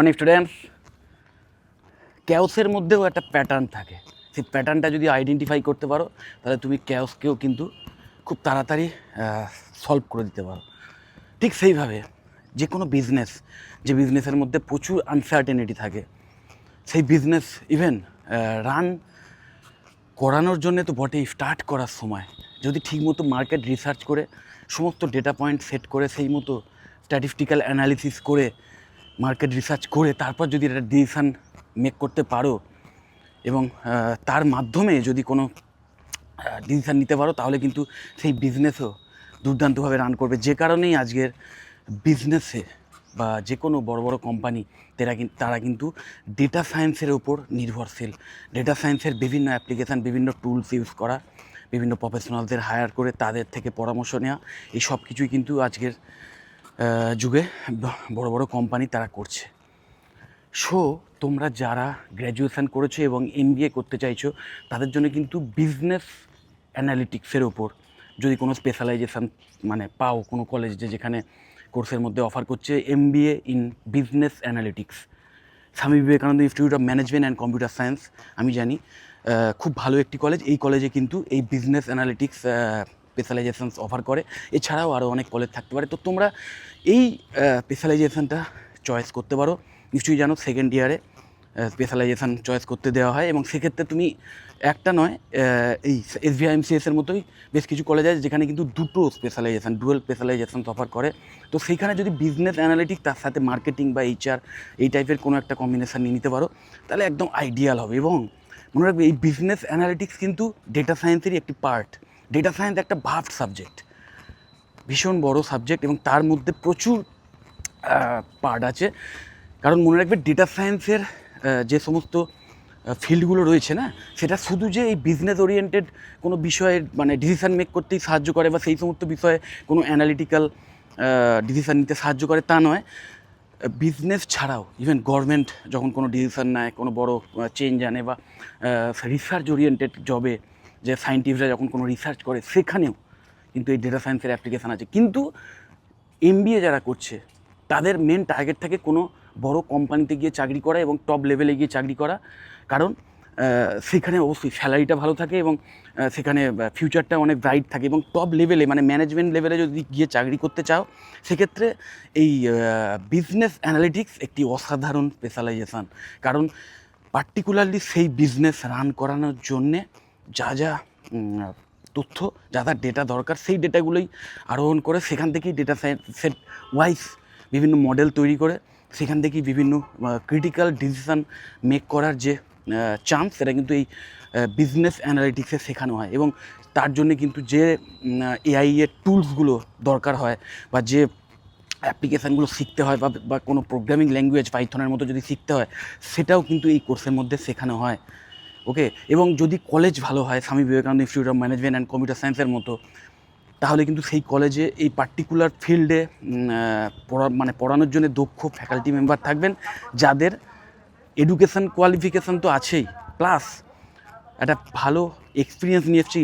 অনেক স্টুডেন্টস ক্যাওসের মধ্যেও একটা প্যাটার্ন থাকে। সেই প্যাটার্নটা যদি আইডেন্টিফাই করতে পারো তাহলে তুমি ক্যাওসকেও কিন্তু খুব তাড়াতাড়ি সলভ করে দিতে পারো। ঠিক সেইভাবে যে কোনো বিজনেস, যে বিজনেসের মধ্যে প্রচুর আনসার্টেনিটি থাকে, সেই বিজনেস ইভেন রান করানোর জন্যে তো বটেই, স্টার্ট করার সময় যদি ঠিকমতো মার্কেট রিসার্চ করে সমস্ত ডেটা পয়েন্ট সেট করে সেই মতো স্ট্যাটিস্টিক্যাল অ্যানালিসিস করে মার্কেট রিসার্চ করে তারপর যদি একটা ডিসিশান মেক করতে পারো এবং তার মাধ্যমে যদি কোনো ডিসিশান নিতে পারো তাহলে কিন্তু সেই বিজনেসও দুর্দান্তভাবে রান করবে। যে কারণেই আজকের বিজনেসে বা যে কোনো বড় বড় কোম্পানি তারা কিন্তু ডেটা সায়েন্সের ওপর নির্ভরশীল। ডেটা সায়েন্সের বিভিন্ন অ্যাপ্লিকেশান, বিভিন্ন টুলস ইউজ করা, বিভিন্ন প্রফেশনালদের হায়ার করে তাদের থেকে পরামর্শ নেওয়া, এই সব কিছুই কিন্তু আজকের যুগে বড় বড় কোম্পানি তারা করছে। সো তোমরা যারা গ্র্যাজুয়েশান করেছো এবং এমবিএ করতে চাইছো তাদের জন্য কিন্তু বিজনেস অ্যানালিটিক্সের ওপর যদি কোনো স্পেশালাইজেশান মানে পাও কোনো কলেজে যেখানে কোর্সের মধ্যে অফার করছে MBA in business analytics, Swami Vivekananda institute of management and computer science, আমি জানি খুব ভালো একটি কলেজ। এই কলেজে কিন্তু এই বিজনেস অ্যানালিটিক্স স্পেশালাইজেশানস অফার করে। এছাড়াও আরও অনেক কলেজ থাকতে পারে। তো তোমরা এই স্পেশালাইজেশানটা চয়েস করতে পারো। নিশ্চয়ই জানো সেকেন্ড ইয়ারে স্পেশালাইজেশান চয়েস করতে দেওয়া হয় এবং সেক্ষেত্রে তুমি একটা নয়, এই এসভিআইএমসিএসের মতোই বেশ কিছু কলেজ আছে যেখানে কিন্তু দুটো স্পেশালাইজেশান, ডুয়েল স্পেশালাইজেশান অফার করে। তো সেইখানে যদি বিজনেস অ্যানালিটিক্স তার সাথে মার্কেটিং বা এইচআর এই টাইপের কোনো একটা কম্বিনেশান নিয়ে নিতে পারো তাহলে একদম আইডিয়াল হবে। এবং মনে রাখবে এই বিজনেস অ্যানালিটিক্স কিন্তু ডেটা সায়েন্সেরই একটি পার্ট। ডেটা সায়েন্স একটা ভাস্ট সাবজেক্ট, ভীষণ বড় সাবজেক্ট এবং তার মধ্যে প্রচুর পার্ট আছে। কারণ মনে রাখবে ডেটা সায়েন্সের যে সমস্ত ফিল্ডগুলো রয়েছে না, সেটা শুধু যে এই বিজনেস ওরিয়েন্টেড কোনো বিষয়ে মানে ডিসিশান মেক করতেই সাহায্য করে বা সেই সমস্ত বিষয়ে কোনো অ্যানালিটিক্যাল ডিসিশান নিতে সাহায্য করে তা নয়। বিজনেস ছাড়াও ইভেন গভর্নমেন্ট যখন কোনো ডিসিশান নেয়, কোনো বড় চেঞ্জ আনে বা রিসার্চ ওরিয়েন্টেড জবে যে সায়েন্টিস্টরা যখন কোনো রিসার্চ করে সেখানেও কিন্তু এই ডেটা সায়েন্সের অ্যাপ্লিকেশান আছে। কিন্তু এমবিএ যারা করছে তাদের মেন টার্গেট থাকে কোনো বড় কোম্পানিতে গিয়ে চাকরি করা এবং টপ লেভেলে গিয়ে চাকরি করা। কারণ সেখানে অবশ্যই স্যালারিটা ভালো থাকে এবং সেখানে ফিউচারটা অনেক ব্রাইট থাকে এবং টপ লেভেলে মানে ম্যানেজমেন্ট লেভেলে যদি গিয়ে চাকরি করতে চাও সেক্ষেত্রে এই বিজনেস অ্যানালিটিক্স একটি অসাধারণ স্পেশালাইজেশান। কারণ পার্টিকুলারলি সেই বিজনেস রান করানোর জন্যে যা যা তথ্য, যা যা ডেটা দরকার সেই ডেটাগুলোই আরোহণ করে সেখান থেকেই ডেটা সেট ওয়াইজ বিভিন্ন মডেল তৈরি করে সেখান থেকেই বিভিন্ন ক্রিটিক্যাল ডিসিশান মেক করার যে চান্স সেটা কিন্তু এই বিজনেস অ্যানালিটিক্সে শেখানো হয়। এবং তার জন্যে কিন্তু যে এআই এর টুলসগুলো দরকার হয় বা যে অ্যাপ্লিকেশানগুলো শিখতে হয় বা কোনো প্রোগ্রামিং ল্যাঙ্গুয়েজ পাইথনের মতো যদি শিখতে হয় সেটাও কিন্তু এই কোর্সের মধ্যে শেখানো হয়। ওকে, এবং যদি কলেজ ভালো হয় Swami Vivekananda institute of management and computer সায়েন্সের মতো, তাহলে কিন্তু সেই কলেজে এই পার্টিকুলার ফিল্ডে পড়ানোর জন্য দক্ষ ফ্যাকাল্টি মেম্বার থাকবেন যাদের এডুকেশান কোয়ালিফিকেশান তো আছেই, প্লাস একটা ভালো এক্সপিরিয়েন্স নিয়ে এসছে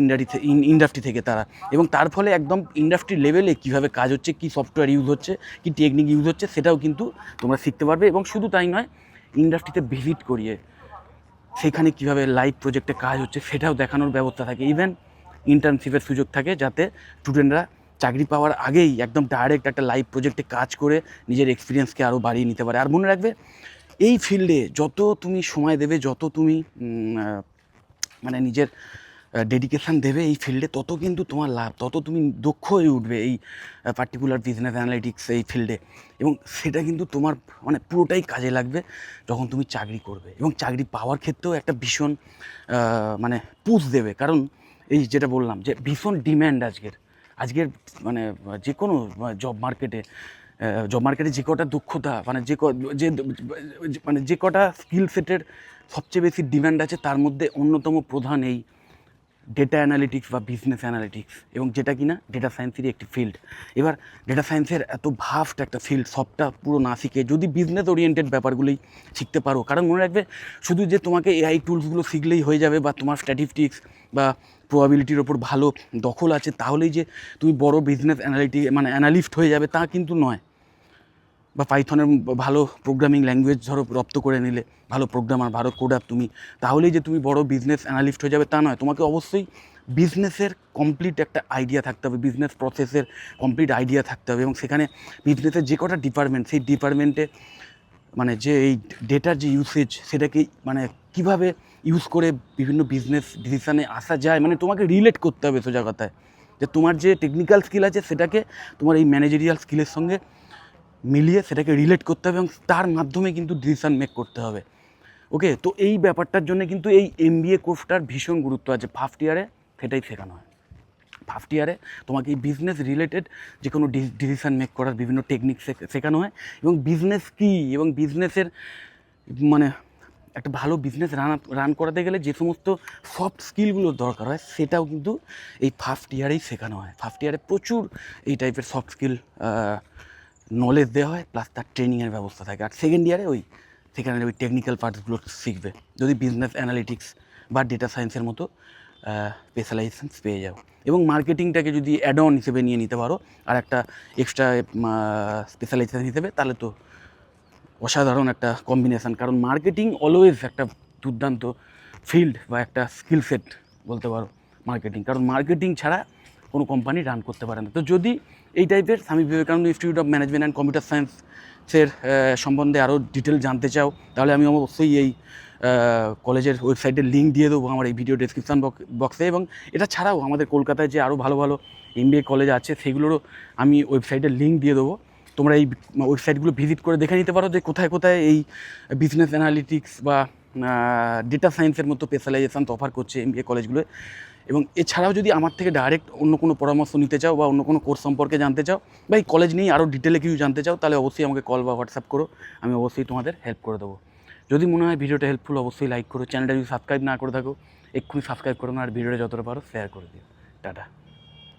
ইন্ডাস্ট্রি থেকে তারা। এবং তার ফলে একদম ইন্ডাস্ট্রি লেভেলে কীভাবে কাজ হচ্ছে, কী সফটওয়্যার ইউজ হচ্ছে, কী টেকনিক ইউজ হচ্ছে সেটাও কিন্তু তোমরা শিখতে পারবে। এবং শুধু তাই নয়, ইন্ডাস্ট্রিতে ভিজিট করিয়ে সেখানে কীভাবে লাইভ প্রজেক্টে কাজ হচ্ছে সেটাও দেখানোর ব্যবস্থা থাকে। ইভেন ইন্টার্নশিপের সুযোগ থাকে যাতে স্টুডেন্টরা চাকরি পাওয়ার আগেই একদম ডাইরেক্ট একটা লাইভ প্রজেক্টে কাজ করে নিজের এক্সপিরিয়েন্সকে আরও বাড়িয়ে নিতে পারে। আর মনে রাখবে এই ফিল্ডে যত তুমি সময় দেবে, যত তুমি মানে নিজের ডেডিকেশান দেবে এই ফিল্ডে, তত কিন্তু তোমার লাভ, তত তুমি দক্ষ হয়ে উঠবে এই পার্টিকুলার বিজনেস অ্যানালিটিক্স এই ফিল্ডে। এবং সেটা কিন্তু তোমার মানে পুরোটাই কাজে লাগবে যখন তুমি চাকরি করবে এবং চাকরি পাওয়ার ক্ষেত্রেও একটা ভীষণ মানে পুশ দেবে। কারণ এই যেটা বললাম যে ভীষণ ডিম্যান্ড আজকের মানে যে কোনো জব মার্কেটে যে কটা দক্ষতা মানে যে কটা স্কিল সেটের সবচেয়ে বেশি ডিম্যান্ড আছে তার মধ্যে অন্যতম প্রধান এই ডেটা অ্যানালিটিক্স বা বিজনেস অ্যানালিটিক্স, এবং যেটা কিনা ডেটা সায়েন্সেরই একটি ফিল্ড। এবার ডেটা সায়েন্সের এত ভাস্ট একটা ফিল্ড, সবটা পুরো না শিখে যদি বিজনেস ওরিয়েন্টেড ব্যাপারগুলোই শিখতে পারো, কারণ মনে রাখবে শুধু যে তোমাকে এআই টুলসগুলো শিখলেই হয়ে যাবে বা তোমার স্ট্যাটিস্টিক্স বা প্রবাবিলিটির ওপর ভালো দখল আছে তাহলেই যে তুমি বড় বিজনেস অ্যানালিস্ট হয়ে যাবে তা কিন্তু নয়। বা পাইথনের ভালো প্রোগ্রামিং ল্যাঙ্গুয়েজ ধরো রপ্ত করে নিলে, ভালো প্রোগ্রামার, ভালো কোডার তুমি, তাহলেই যে তুমি বড় বিজনেস অ্যানালিস্ট হয়ে যাবে তা নয়। তোমাকে অবশ্যই বিজনেসের কমপ্লিট একটা আইডিয়া থাকতে হবে, বিজনেস প্রসেসের কমপ্লিট আইডিয়া থাকতে হবে, এবং সেখানে বিজনেসের যে কটা ডিপার্টমেন্ট, সেই ডিপার্টমেন্টে মানে যে এই ডেটার যে ইউসেজ, সেটাকে মানে কীভাবে ইউজ করে বিভিন্ন বিজনেস ডিসিশানে আসা যায়, মানে তোমাকে রিলেট করতে হবে সোজা কথায়, যে তোমার যে টেকনিক্যাল স্কিল আছে সেটাকে তোমার এই ম্যানেজেরিয়াল স্কিলের সঙ্গে মিলিয়ে সেটাকে রিলেট করতে হবে, এবং তার মাধ্যমে কিন্তু ডিসিশান মেক করতে হবে। ওকে, তো এই ব্যাপারটার জন্য কিন্তু এই MBA কোর্সটার ভীষণ গুরুত্ব আছে। ফার্স্ট ইয়ারে সেটাই শেখানো হয়। ফার্স্ট ইয়ারে তোমাকে এই বিজনেস রিলেটেড যে কোনো ডিসিশান মেক করার বিভিন্ন টেকনিক শেখানো হয়, এবং বিজনেস কী এবং বিজনেসের মানে একটা ভালো বিজনেস রান করাতে গেলে যে সমস্ত সফট স্কিলগুলোর দরকার হয় সেটাও কিন্তু এই ফার্স্ট ইয়ারেই শেখানো হয়। ফার্স্ট ইয়ারে প্রচুর এই টাইপের সফট স্কিল নলেজ দেওয়া হয়, প্লাস তার ট্রেনিংয়ের ব্যবস্থা থাকে। আর সেকেন্ড ইয়ারে সেখানে ওই টেকনিক্যাল পার্টসগুলো শিখবে, যদি বিজনেস অ্যানালিটিক্স বা ডেটা সায়েন্সের মতো স্পেশালাইজেশন পেয়ে যাও। এবং মার্কেটিংটাকে যদি অ্যাড অন হিসেবে নিয়ে নিতে পারো আর একটা এক্সট্রা স্পেশালাইজেশন হিসেবে, তাহলে তো অসাধারণ একটা কম্বিনেশান। কারণ মার্কেটিং অলওয়েজ একটা দুর্দান্ত ফিল্ড বা একটা স্কিল সেট বলতে পারো মার্কেটিং, কারণ মার্কেটিং ছাড়া কোনো কোম্পানি রান করতে পারে না। তো যদি এই টাইপের Swami Vivekananda institute of management and computer সায়েন্সের সম্বন্ধে আরও ডিটেল জানতে চাও, তাহলে আমি অবশ্যই এই কলেজের ওয়েবসাইটের লিঙ্ক দিয়ে দেবো আমার এই ভিডিও ডেসক্রিপশান বক্সে। এবং এটা ছাড়াও আমাদের কলকাতায় যে আরও ভালো ভালো MBA কলেজ আছে সেগুলোরও আমি ওয়েবসাইটের লিঙ্ক দিয়ে দেবো। তোমরা এই ওয়েবসাইটগুলো ভিজিট করে দেখে নিতে পারো যে কোথায় কোথায় এই বিজনেস অ্যানালিটিক্স বা ডেটা সায়েন্সের মতো স্পেশালাইজেশান অফার করছে MBA কলেজগুলো। এবং এছাড়াও যদি আমার থেকে ডাইরেক্ট অন্য কোনো পরামর্শ নিতে চাও বা অন্য কোনো কোর্স সম্পর্কে জানতে চাও বা এই কলেজ নিয়ে আরও ডিটেলে কিছু জানতে চাও, তাহলে অবশ্যই আমাকে কল বা হোয়াটসঅ্যাপ করো, আমি অবশ্যই তোমাদের হেল্প করে দেবো। যদি মনে হয় ভিডিওটা হেল্পফুল, অবশ্যই লাইক করো। চ্যানেলটা যদি সাবস্ক্রাইব না করে থাকো এক্ষুনি সাবস্ক্রাইব করো না, আর ভিডিওটা যতটা পারো শেয়ার করে দিও। টাটা।